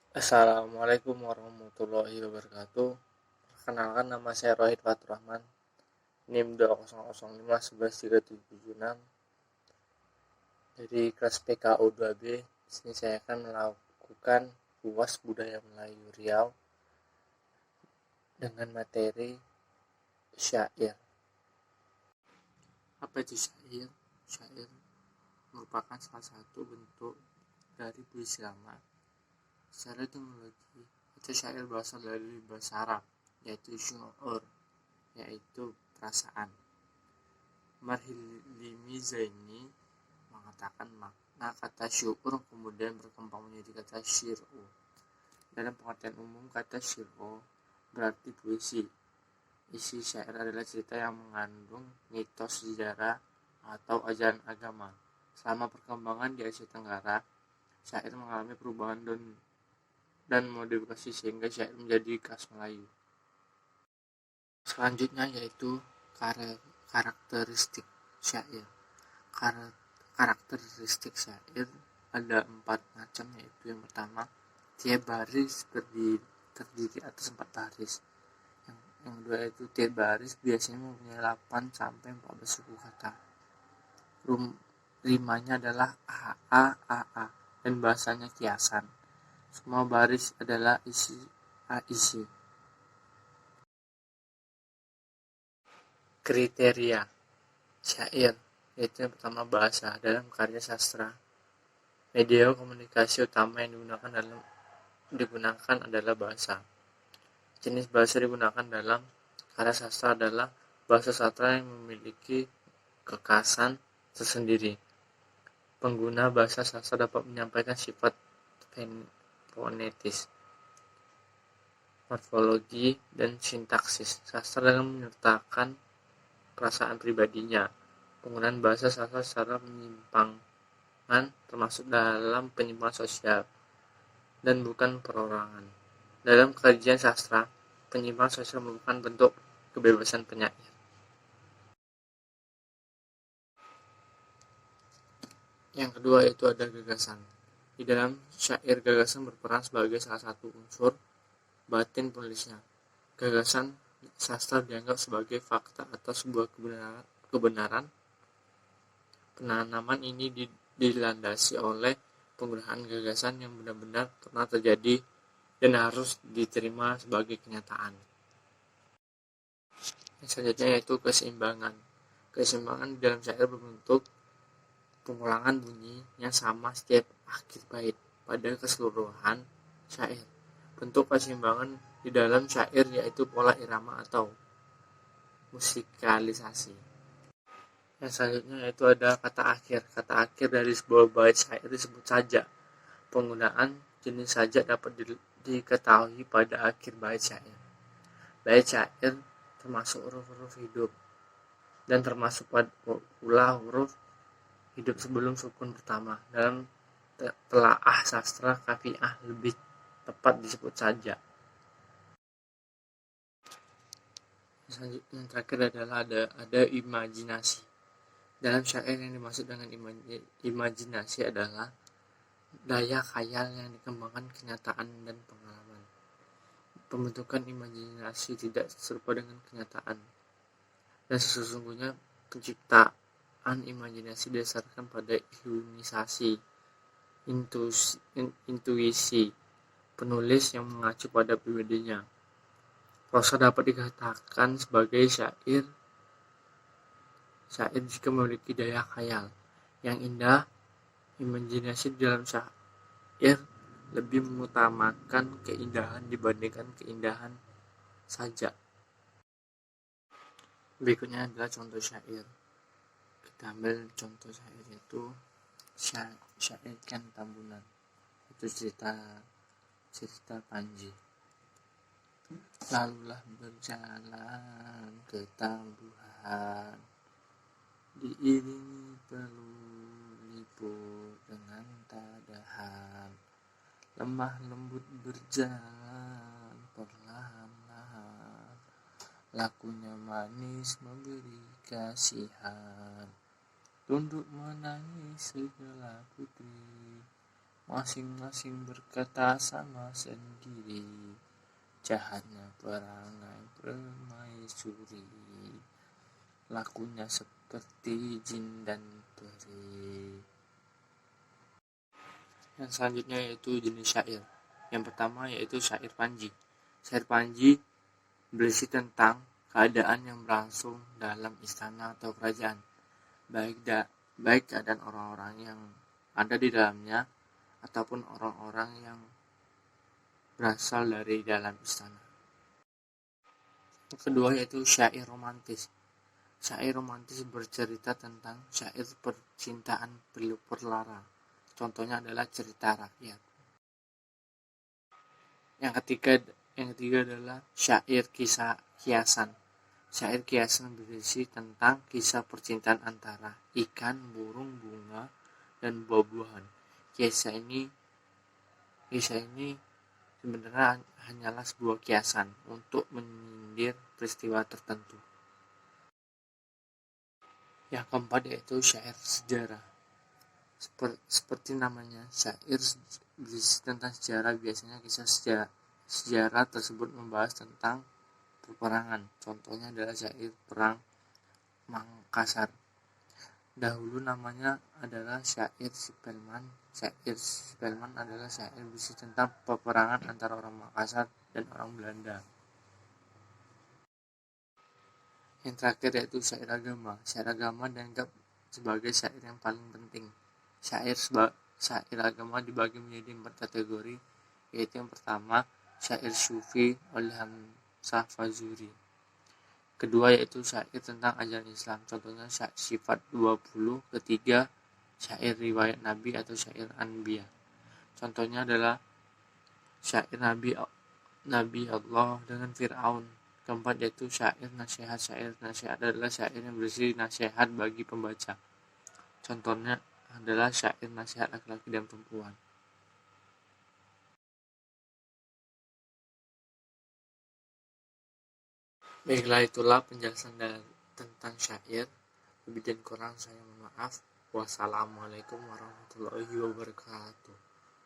Assalamualaikum warahmatullahi wabarakatuh. Perkenalkan, nama saya Rohid Fatur Rahman, NIM 20051133776 dari kelas PKO 2B. Di sini saya akan melakukan UAS Budaya Melayu Riau dengan materi syair. Apa itu syair? Syair merupakan salah satu bentuk dari puisi lama. Secara etimologi, kata syair berasal dari bahasa Arab, yaitu syu'ur, yaitu perasaan. Marhilimi Zaini mengatakan makna kata syu'ur kemudian berkembang menjadi kata syir'u. Dalam pengertian umum, kata syir'u berarti puisi. Isi syair adalah cerita yang mengandung mitos sejarah atau ajaran agama. Selama perkembangan di Asia Tenggara, syair mengalami perubahan dan modifikasi sehingga syair menjadi khas Melayu. Selanjutnya yaitu karakteristik syair. Karakteristik syair ada 4 macam, yaitu yang pertama, tiap baris terdiri atas 4 baris. Yang kedua yaitu tiap baris biasanya mempunyai 8 sampai 14 suku kata. Rimanya adalah a dan bahasanya kiasan. Semua baris adalah isi. Kriteria syair, yaitu yang pertama bahasa. Dalam karya sastra, media komunikasi utama yang digunakan adalah bahasa. Jenis bahasa digunakan dalam karya sastra adalah bahasa sastra yang memiliki kekhasan tersendiri. Pengguna bahasa sastra dapat menyampaikan sifat fonetis, morfologi, dan sintaksis sastra dalam menyertakan perasaan pribadinya. Penggunaan bahasa sastra secara penyimpangan termasuk dalam penyimpangan sosial dan bukan perorangan. Dalam kajian sastra, penyimpangan sosial merupakan bentuk kebebasan penyair. Yang kedua yaitu ada gagasan. Di dalam syair, gagasan berperan sebagai salah satu unsur batin penulisnya. Gagasan sastra dianggap sebagai fakta atau sebuah kebenaran. Penanaman ini dilandasi oleh penggunaan gagasan yang benar-benar pernah terjadi dan harus diterima sebagai kenyataan. Yang selanjutnya yaitu keseimbangan. Keseimbangan di dalam syair berbentuk pengulangan bunyi yang sama setiap akhir bait pada keseluruhan syair. Bentuk keseimbangan di dalam syair yaitu pola irama atau musikalisasi. Yang selanjutnya yaitu ada kata akhir. Kata akhir dari sebuah bait syair disebut sajak. Penggunaan jenis sajak dapat diketahui pada akhir bait syair. Bait syair termasuk huruf-huruf hidup dan termasuk pula huruf hidup sebelum sukun pertama. Dalam telaah sastra kafiah lebih tepat disebut sajak. Yang terakhir adalah ada imajinasi. Dalam syair yang dimaksud dengan imajinasi adalah daya khayal yang dikembangkan kenyataan dan pengalaman. Pembentukan imajinasi tidak serupa dengan kenyataan, dan sesungguhnya penciptaan imajinasi didasarkan pada iluminasi, intuisi penulis yang mengacu pada pribadinya. Prosa dapat dikatakan sebagai syair jika memiliki daya khayal yang indah. Imajinasi di dalam syair lebih mengutamakan keindahan dibandingkan keindahan saja. Berikutnya adalah contoh syair. Kita ambil contoh syair yaitu syair Ken Tambunan. Itu cerita Panji. Lalulah berjalan ke Tambuhan, diiringi pelipur dengan tadahan, lemah lembut berjalan perlahan-lahan, lakunya manis memberi kasihan, tunduk menangis segala putri, Masing-masing berkata sama sendiri, jahatnya perangai permaisuri, lakunya seperti jin dan peri. Yang selanjutnya yaitu jenis syair. Yang pertama yaitu syair panji. Syair panji berisi tentang keadaan yang berlangsung dalam istana atau kerajaan, baik keadaan orang-orang yang ada di dalamnya ataupun orang-orang yang berasal dari dalam istana. Yang kedua yaitu syair romantis. Syair romantis bercerita tentang syair percintaan perlara. Contohnya adalah cerita rakyat. Yang ketiga adalah syair kisah kiasan. Syair kiasan berisi tentang kisah percintaan antara ikan, burung, bunga, dan buah-buahan. Kisah ini sebenarnya hanyalah sebuah kiasan untuk menyindir peristiwa tertentu. Yang keempat yaitu syair sejarah. Seperti namanya, syair berisi tentang sejarah. Biasanya kisah sejarah tersebut membahas tentang peperangan. Contohnya adalah syair perang Makassar. Dahulu namanya adalah syair Sipelman. Syair Sipelman adalah syair berisi tentang peperangan antara orang Makassar dan orang Belanda. Yang terakhir yaitu syair agama. Syair agama dianggap sebagai syair yang paling penting. Syair agama dibagi menjadi 4 kategori, yaitu yang pertama syair sufi oleh Hamzah Fazuri. Kedua yaitu syair tentang ajaran Islam, contohnya syair sifat 20. Ketiga syair riwayat Nabi atau syair Anbiya. Contohnya adalah syair Nabi Allah dengan Fir'aun. Keempat yaitu syair nasihat. Syair nasihat adalah syair yang berisi nasihat bagi pembaca. Contohnya adalah syair nasihat laki-laki dan perempuan. Baiklah, itulah penjelasan tentang syair. Lebih dan kurang saya mohon maaf. Wassalamualaikum warahmatullahi wabarakatuh.